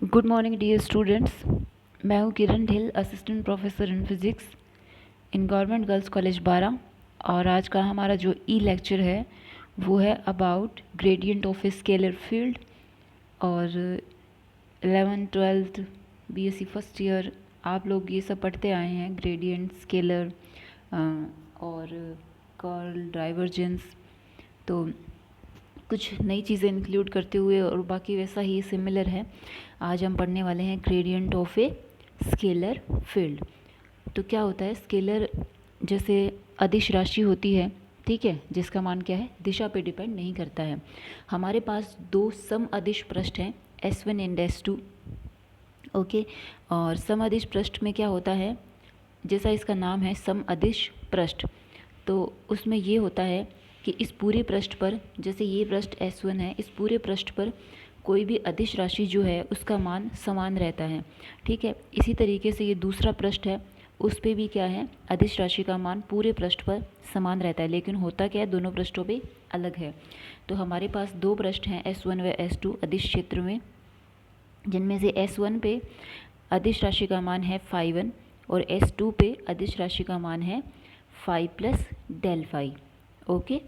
Good morning dear students. मैं हूँ Kiran Dhill, assistant professor in physics in government girls college 12। और आज का हमारा जो लेक्चर है वो है about gradient of a scalar field. और 11th 12th BSc first year आप लोग ये सब पढ़ते आए हैं, ग्रेडियंट, स्केलर और कर्ल, डाइवर्जेंस। तो कुछ नई चीज़ें इंक्लूड करते हुए और बाकी वैसा ही सिमिलर है। आज हम पढ़ने वाले हैं gradient of a scalar field. तो क्या होता है, स्केलर जैसे अदिश राशि होती है, ठीक है, जिसका मान क्या है, दिशा पे डिपेंड नहीं करता है। हमारे पास दो सम अदिश पृष्ठ हैं, S1 एंड S2। ओके, और सम अदिश पृष्ठ में क्या होता है, जैसा इसका नाम है सम अदिश पृष्ठ, तो उसमें ये होता है कि इस पूरे पृष्ठ पर, जैसे ये पृष्ठ S1 है, इस पूरे पृष्ठ पर कोई भी अदिश राशि जो है उसका मान समान रहता है। ठीक है, इसी तरीके से ये दूसरा पृष्ठ है, उस पे भी क्या है, अदिश राशि का मान पूरे पृष्ठ पर समान रहता है, लेकिन होता क्या है, दोनों पृष्ठों पे अलग है। तो हमारे पास दो पृष्ठ हैं, S1 व S2 अदिश क्षेत्र में, जिनमें से S1 पे अदिश राशि का मान है φ1 और S2 पे अदिश राशि का मान है φ plus del phi. Okay,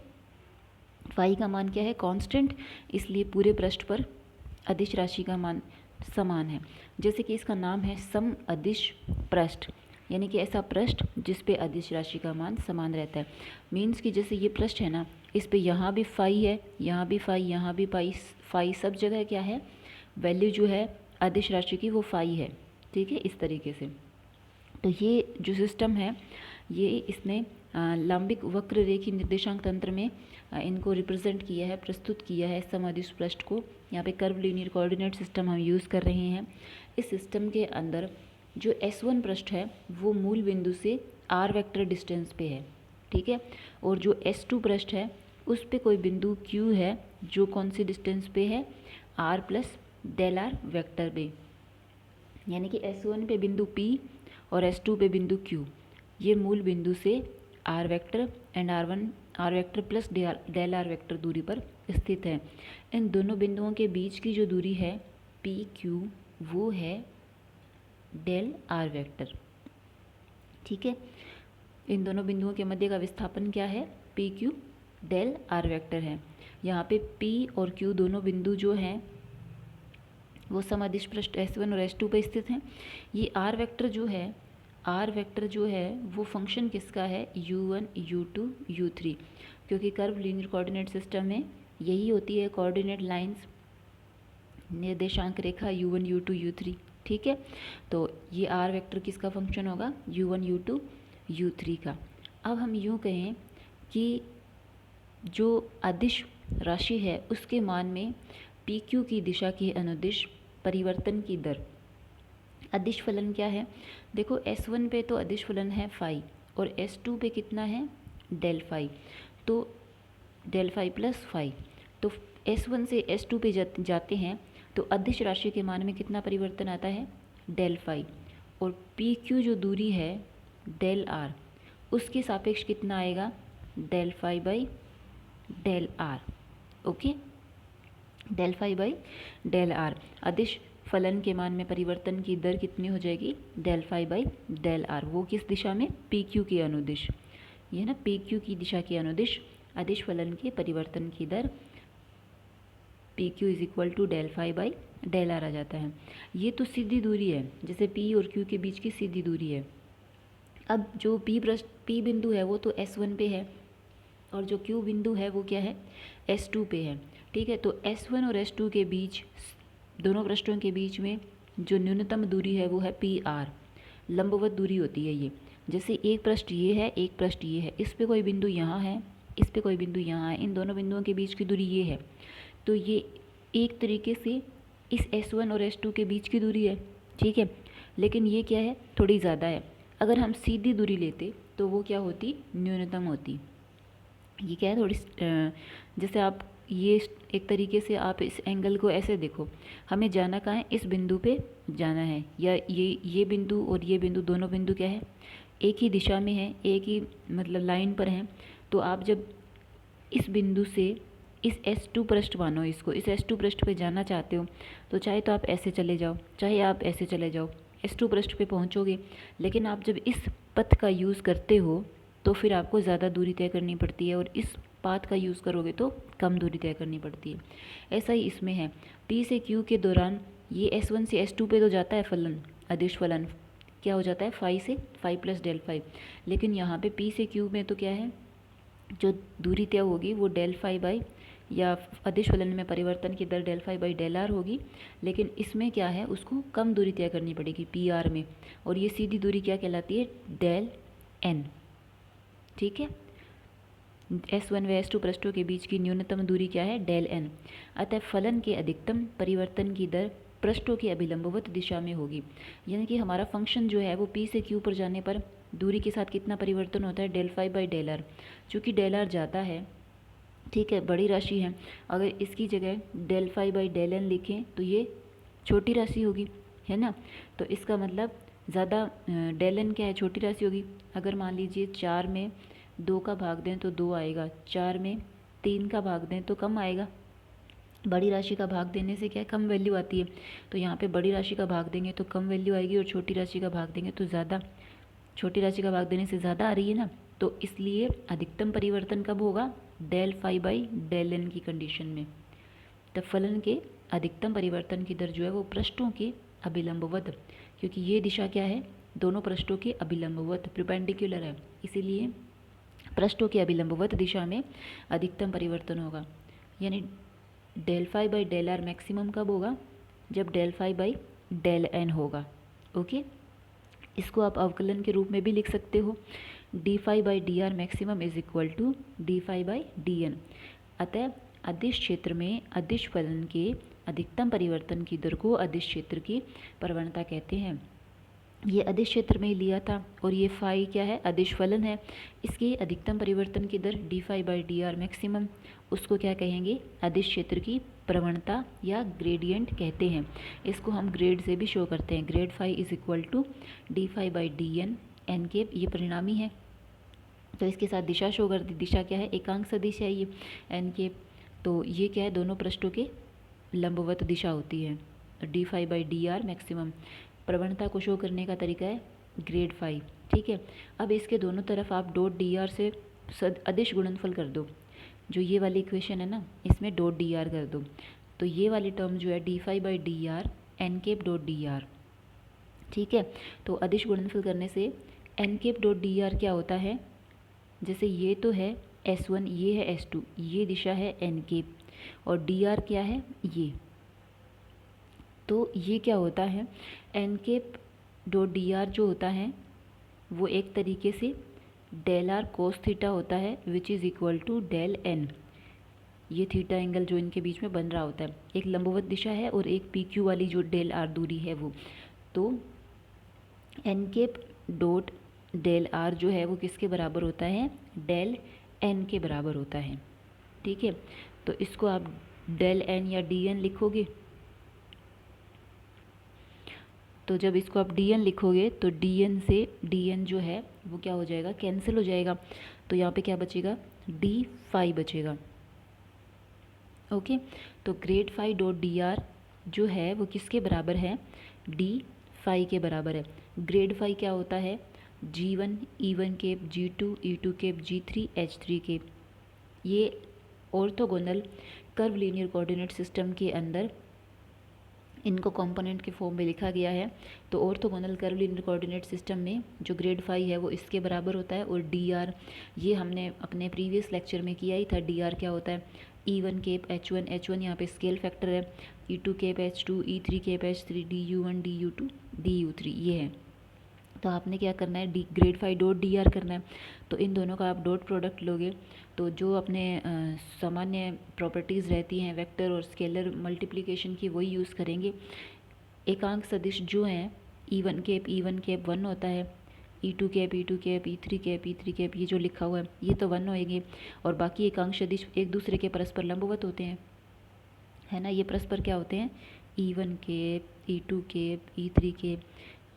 phi का मान क्या है, कांस्टेंट, इसलिए पूरे पृष्ठ पर अदिश राशि का मान समान है। जैसे कि इसका नाम है सम अदिश पृष्ठ, यानी कि ऐसा पृष्ठ जिस पे अदिश राशि का मान समान रहता है। मीन्स कि जैसे ये पृष्ठ है ना, इस पे यहाँ भी फाई है, यहाँ भी फाई, यहाँ भी फाई, फाई सब जगह क्या है, वैल्यू जो है अदिश राशि की वो फाई है। ठीक है, इस तरीके से। तो ये जो सिस्टम है, ये इसने लंबिक वक्र रेखी निर्देशांक तंत्र में इनको रिप्रेजेंट किया है, प्रस्तुत किया है समअदिश पृष्ठ को। यहाँ पे कर्व लीनियर कोऑर्डिनेट सिस्टम हम यूज़ कर रहे हैं। इस सिस्टम के अंदर जो S1 पृष्ठ है वो मूल बिंदु से r वेक्टर डिस्टेंस पे है, ठीक है, और जो S2 पृष्ठ है उस पे कोई बिंदु Q है जो कौन सी डिस्टेंस पे है, r plus del r vector पे। यानी कि S1 पे बिंदु P और S2 पे बिंदु Q, ये मूल बिंदु से r vector and r vector plus del r vector दूरी पर स्थित है। इन दोनों बिंदुओं के बीच की जो दूरी है PQ, वो है डेल आर वेक्टर। ठीक है, इन दोनों बिंदुओं के मध्य का विस्थापन क्या है, PQ डेल आर वेक्टर है। यहाँ पे P और Q दोनों बिंदु जो हैं वो समअदिश पृष्ठ S1 और S2 पे स्थित हैं। ये r वेक्टर जो है वो फंक्शन किसका है, U1 U2 U3, क्योंकि कर्व लीनियर कोऑर्डिनेट सिस्टम में यही होती है कोऑर्डिनेट लाइंस, निर्देशांक रेखा U1 U2 U3। ठीक है, तो ये r वेक्टर किसका फंक्शन होगा, U1 U2 U3 का। अब हम यूँ कहें कि जो अदिश राशि है उसके मान में PQ की दिशा के अनुदिश परिवर्तन की दर, अदिश फलन क्या है, देखो S1 पे तो अदिश फलन है फाई और S2 पे कितना है, डेल फाई, तो डेल फाई प्लस फाई। तो S1 से S2 पे जाते हैं तो अदिश राशि के मान में कितना परिवर्तन आता है, डेल फाई, और PQ जो दूरी है डेल आर, उसके सापेक्ष कितना आएगा, del phi by del r. Okay, del phi by del r, अदिश फलन के मान में परिवर्तन की दर कितनी हो जाएगी, del phi by del r, वो किस दिशा में, PQ के अनुदिश, ये ना PQ की दिशा के अनुदिश अदिश फलन के परिवर्तन की दर PQ is equal to del phi by del r आ जाता है। ये तो सीधी दूरी है, जैसे P और Q के बीच की सीधी दूरी है। अब जो P बिंदु है वो तो S1 पे है और जो Q बिंदु है वो क्या है, S2 पे है। ठीक है, तो S1 और S2 के बीच, दोनों पृष्ठों के बीच में जो न्यूनतम दूरी है वो है PR, लंबवत दूरी होती है ये। जैसे एक पृष्ठ ये है, एक पृष्ठ ये है, इस पे कोई बिंदु यहाँ है, इस पे कोई बिंदु यहाँ है, इन दोनों बिंदुओं के बीच की दूरी ये है, तो ये एक तरीके से इस S1 और S2 के बीच की दूरी है। ठीक है, लेकिन ये क्या है, थोड़ी ज़्यादा है। अगर हम सीधी दूरी लेते तो वो क्या होती, न्यूनतम होती। ये क्या है, थोड़ी जैसे आप ये एक तरीके से आप इस एंगल को ऐसे देखो, हमें जाना कहाँ है, इस बिंदु पे जाना है, या ये बिंदु और ये बिंदु, दोनों बिंदु क्या है, एक ही दिशा में है, एक ही मतलब लाइन पर हैं। तो आप जब इस बिंदु से इस S2 पृष्ठ, मानो इसको इस S2 पृष्ठ पे जाना चाहते हो, तो चाहे तो आप ऐसे चले जाओ, चाहे आप ऐसे चले जाओ, S2 पृष्ठ पे पहुंचोगे। लेकिन आप जब इस पथ का यूज़ करते हो तो फिर आपको ज़्यादा दूरी तय करनी पड़ती है, और इस पाथ का यूज़ करोगे तो कम दूरी तय करनी पड़ती है। ऐसा ही इसमें है, P से Q के दौरान ये S1 से S2 पे तो जाता है फलन, अदिश फलन क्या हो जाता है, फाई से फाई प्लस डेल फाई। लेकिन यहाँ पे P से Q में तो क्या है, जो दूरी तय होगी वो डेल फाई बाई, या अदिश फलन में परिवर्तन की दर del phi by del r होगी। लेकिन इसमें क्या है, उसको कम दूरी तय करनी पड़ेगी पी आर में, और ये सीधी दूरी क्या कहलाती है, डेल एन। ठीक है, S1 व S2 पृष्ठों के बीच की न्यूनतम दूरी क्या है, डेल एन। अतः फलन के अधिकतम परिवर्तन की दर पृष्ठों की अभिलंबवत दिशा में होगी। यानी कि हमारा फंक्शन जो है वो P से Q पर जाने पर दूरी के साथ कितना परिवर्तन होता है, del phi by del r. चूँकि डेल आर जाता है, ठीक है, बड़ी राशि है, अगर इसकी जगह del phi by del n लिखें तो ये छोटी राशि होगी, है ना। तो इसका मतलब ज़्यादा डेल एन क्या है, छोटी राशि होगी। अगर मान लीजिए 4 में 2 का भाग दें तो 2 आएगा, 4 में 3 का भाग दें तो कम आएगा। बड़ी राशि का भाग देने से क्या है, कम वैल्यू आती है। तो यहाँ पे बड़ी राशि का भाग देंगे तो कम वैल्यू आएगी, और छोटी राशि का भाग देंगे तो ज़्यादा, छोटी राशि का भाग देने से ज़्यादा आ रही है ना। तो इसलिए अधिकतम परिवर्तन कब होगा, del phi by del n की कंडीशन में। तब फलन के अधिकतम परिवर्तन की दर जो है वो पृष्ठों के अभिलंबवत, क्योंकि ये दिशा क्या है, दोनों पृष्ठों के अभिलंबवत परपेंडिकुलर है, इसीलिए पृष्ठों के अभिलंबवत दिशा में अधिकतम परिवर्तन होगा। यानी del phi by del r maximum कब होगा, जब del phi by del n होगा। ओके, इसको आप अवकलन के रूप में भी लिख सकते हो, d phi by d r maximum is equal to d phi by d n. अतः अदिश क्षेत्र में अदिश फलन के अधिकतम परिवर्तन की दर को अदिश क्षेत्र की प्रवणता कहते हैं। ये अदिश क्षेत्र में लिया था, और ये फाई क्या है, अदिश फलन है। इसके अधिकतम परिवर्तन की दर d phi by d r maximum, उसको क्या कहेंगे, अदिश क्षेत्र की प्रवणता या ग्रेडियंट कहते हैं। इसको हम ग्रेड से भी शो करते हैं, grad phi is equal to d phi by d n, n के ये परिणामी है। तो इसके साथ दिशा शो कर दी, दिशा क्या है, एकांक सदिश है ये एन के। तो ये क्या है, दोनों पृष्ठों के लंबवत दिशा होती है, d phi by d r maximum. प्रवणता को शो करने का तरीका है ग्रेड फाई। ठीक है, अब इसके दोनों तरफ आप डॉट डी आर से अदिश गुणनफल कर दो। जो ये वाली इक्वेशन है ना, इसमें डॉट डी आर कर दो, तो ये वाली टर्म जो है d phi by d r n cap dot d r. ठीक है, तो अदिश गुणनफल करने से n cap dot d r क्या होता है, जैसे ये तो है S1, ये है S2, ये दिशा है एन केप, और डी आर क्या है ये, तो ये क्या होता है, n cap dot d r जो होता है वो एक तरीके से डेल आर कोस थीटा होता है, which is equal to del n. ये थीटा एंगल जो इनके बीच में बन रहा होता है, एक लंबवत दिशा है और एक पी क्यू वाली जो डेल आर दूरी है वो। तो n cap dot del r जो है वो किसके बराबर होता है, डेल एन के बराबर होता है। ठीक है, तो इसको आप डेल एन या डी एन लिखोगे, तो जब इसको आप डी एन लिखोगे तो डी एन से डी एन जो है वो क्या हो जाएगा, कैंसिल हो जाएगा। तो यहाँ पे क्या बचेगा, डी फाई बचेगा। ओके, तो grad phi dot d r जो है वो किसके बराबर है, डी फाई के बराबर है। ग्रेड फाई क्या होता है, G1 E1 cap, G2 E2 cap, G3 H3 cap. ये orthogonal curvilinear coordinate system के अंदर इनको कंपोनेंट के फॉर्म में लिखा गया है। तो orthogonal curvilinear coordinate system में जो ग्रेड फाई है वो इसके बराबर होता है, और डी आर ये हमने अपने प्रीवियस लेक्चर में किया ही था। डी आर क्या होता है, E1 केप H1, H1 यहाँ पे स्केल फैक्टर है, E2 cap H2, E3 cap H3, DU1 DU2 DU3 ये है। तो आपने क्या करना है, d grad phi dot d r करना है। तो इन दोनों का आप डॉट प्रोडक्ट लोगे तो जो अपने सामान्य प्रॉपर्टीज़ रहती हैं वेक्टर और स्केलर मल्टीप्लिकेशन की वही यूज़ करेंगे। एकांक सदिश जो हैं E1 केप E1 केप 1 होता है, E2 cap E2 cap, E3 cap E3 cap, ये जो लिखा हुआ है ये तो 1 होएंगे, और बाकी एकांक सदिश एक दूसरे के परस्पर लंबवत होते हैं, है ना। ये परस्पर क्या होते हैं, E1 cap E2 cap E3 cap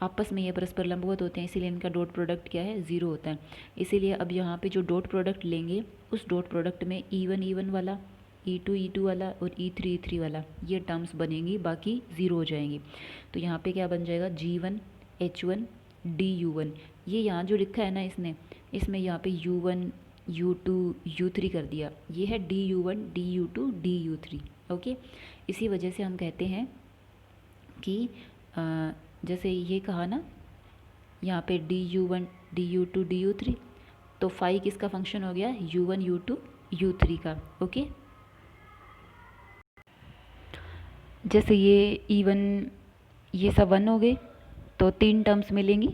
आपस में ये परस्पर लंबवत होते हैं, इसीलिए इनका डॉट प्रोडक्ट क्या है, ज़ीरो होता है। इसीलिए अब यहाँ पे जो डॉट प्रोडक्ट लेंगे उस डॉट प्रोडक्ट में E1 वाला E2 वाला और E3 वाला ये टर्म्स बनेंगी, बाकी ज़ीरो हो जाएंगी। तो यहाँ पे क्या बन जाएगा, G1 H1 DU1। ये यहाँ जो लिखा है ना इसमें यहाँ पे U1 U2 U3 कर दिया, ये है DU1 DU2 DU3। ओके, इसी वजह से हम कहते हैं कि जैसे ये कहा ना यहाँ पे DU1 DU2 DU3, तो फाई किसका फंक्शन हो गया, U1 U2 U3 का। ओके, जैसे ये E1 ये सब 1 हो गए तो 3 टर्म्स मिलेंगी,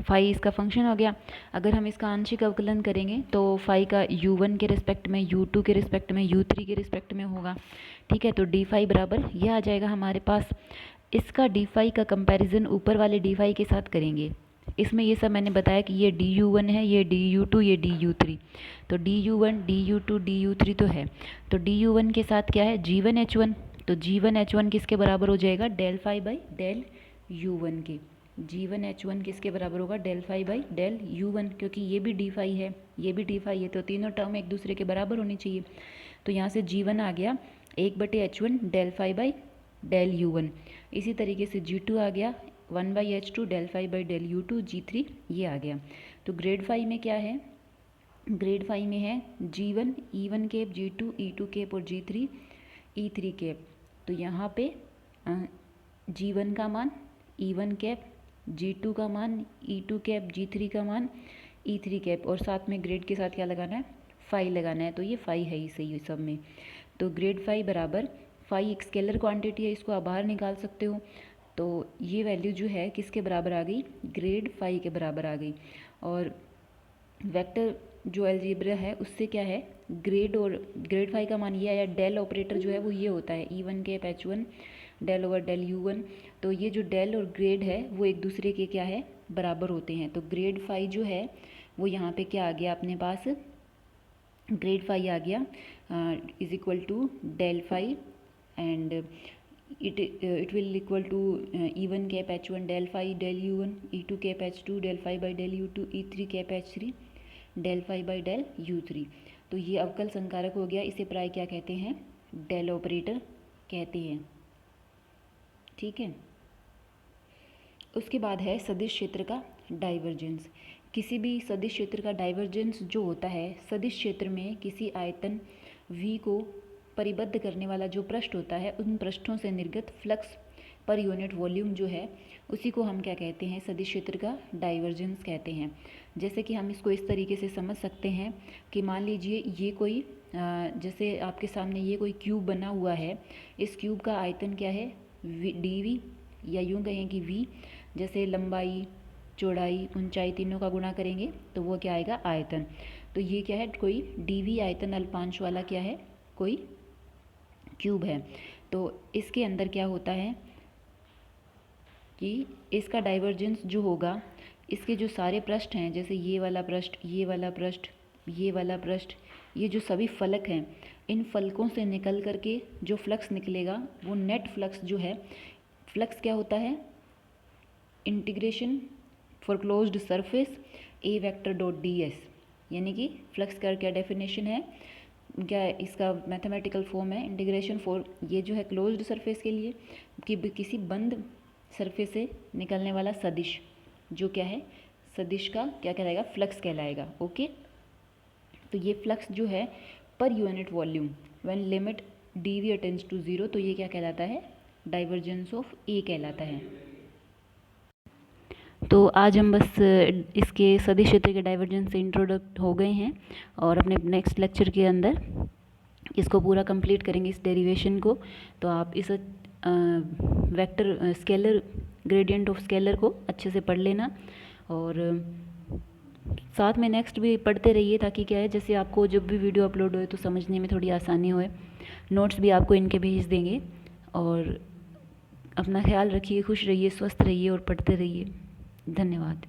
फाई इसका फंक्शन हो गया। अगर हम इसका आंशिक अवकलन करेंगे तो फाई का U1 के रिस्पेक्ट में, U2 के रिस्पेक्ट में, U3 के रिस्पेक्ट में होगा। ठीक है, तो डी फाई बराबर ये आ जाएगा हमारे पास। इसका डी फाई का कंपैरिजन ऊपर वाले डी फाई के साथ करेंगे। इसमें ये सब मैंने बताया कि ये DU1 है, ये DU2, ये DU3। तो DU1 DU2 DU3 तो है, तो DU1 के साथ क्या है, G1 H1। तो G1 H1 किसके बराबर हो जाएगा, del phi by del U1 के। G1 H1 किसके बराबर होगा, del phi by del U1, क्योंकि ये भी डी फाई है, ये भी डी फाई है, तो तीनों टर्म एक दूसरे के बराबर होनी चाहिए। तो यहाँ से G1 आ गया 1/H1 del phi by del U1। इसी तरीके से G2 आ गया 1/H2 del phi by del U2। G3 ये आ गया। तो ग्रेड फाई में क्या है, ग्रेड फाई में है G1 E1 cap, G2 E2 cap और G3 E3 कैप। तो यहाँ पे G1 का मान E1 कैप, G2 का मान E2 कैप, G3 का मान E3 कैप, और साथ में ग्रेड के साथ क्या लगाना है, फाई लगाना है। तो ये फाई है ही सही सब में। तो ग्रेड फाई बराबर, फाई एक स्केलर क्वांटिटी है, इसको आप बाहर निकाल सकते हो। तो ये वैल्यू जो है किसके बराबर आ गई, ग्रेड फाई के बराबर आ गई। और वेक्टर जो अलजेब्रा है उससे क्या है, ग्रेड और ग्रेड फाई का मान ये आया। डेल ऑपरेटर जो है वो ये होता है E1 cap H1 del over del U1। तो ये जो डेल और ग्रेड है वो एक दूसरे के क्या है, बराबर होते हैं। तो ग्रेड फाई जो है वो यहाँ पे क्या आ गया अपने पास, ग्रेड फाई आ गया is equal to del phi, and it will equal to E1 cap H1 del phi del U1, E2 cap H2 del phi by del U2, E3 cap H3 del phi by del U3। तो ये अवकल संकारक हो गया, इसे प्राय क्या कहते हैं, डेल ऑपरेटर कहते हैं। ठीक है, उसके बाद है सदिश क्षेत्र का डाइवर्जेंस। किसी भी सदिश क्षेत्र का डाइवर्जेंस जो होता है, सदिश क्षेत्र में किसी आयतन V को परिबद्ध करने वाला जो पृष्ठ होता है, उन पृष्ठों से निर्गत फ्लक्स पर यूनिट वॉल्यूम जो है उसी को हम क्या कहते हैं, सदिश क्षेत्र का डाइवर्जेंस कहते हैं। जैसे कि हम इसको इस तरीके से समझ सकते हैं कि मान लीजिए ये कोई जैसे आपके सामने ये कोई क्यूब बना हुआ है, इस क्यूब का आयतन क्या है, dV, या यूँ कहें कि V। जैसे लंबाई, चौड़ाई, ऊंचाई तीनों का गुणा करेंगे तो वो क्या आएगा, आयतन। तो ये क्या है, कोई dV आयतन अल्पांश वाला क्या है, कोई क्यूब है। तो इसके अंदर क्या होता है कि इसका डाइवर्जेंस जो होगा, इसके जो सारे पृष्ठ हैं, जैसे ये वाला पृष्ठ, ये वाला पृष्ठ, ये वाला पृष्ठ, ये जो सभी फलक हैं, इन फलकों से निकल करके जो फ्लक्स निकलेगा वो नेट फ्लक्स जो है, फ्लक्स क्या होता है, integration for closed surface A vector dot ds। यानी कि फ्लक्स का क्या डेफिनेशन है, क्या इसका मैथमेटिकल फॉर्म है, इंटीग्रेशन फॉर, ये जो है क्लोज्ड सरफेस के लिए, कि किसी बंद सरफेस से निकलने वाला सदिश जो क्या है, सदिश का क्या कहलाएगा, फ्लक्स कहलाएगा। ओके, तो ये फ्लक्स जो है पर unit volume when limit dV tends to 0, तो ये क्या कहलाता है, डाइवर्जेंस ऑफ A कहलाता है। तो आज हम बस इसके सदिश क्षेत्र के डाइवर्जेंस से इंट्रोडक्ट हो गए हैं, और अपने नेक्स्ट लेक्चर के अंदर इसको पूरा कंप्लीट करेंगे, इस डेरिवेशन को। तो आप इस vector scalar gradient of scalar को अच्छे से पढ़ लेना, और साथ में नेक्स्ट भी पढ़ते रहिए, ताकि क्या है, जैसे आपको जब भी वीडियो अपलोड होए तो समझने में थोड़ी आसानी होए। नोट्स भी आपको इनके भेज देंगे। और अपना ख्याल रखिए, खुश रहिए, स्वस्थ रहिए और पढ़ते रहिए। धन्यवाद।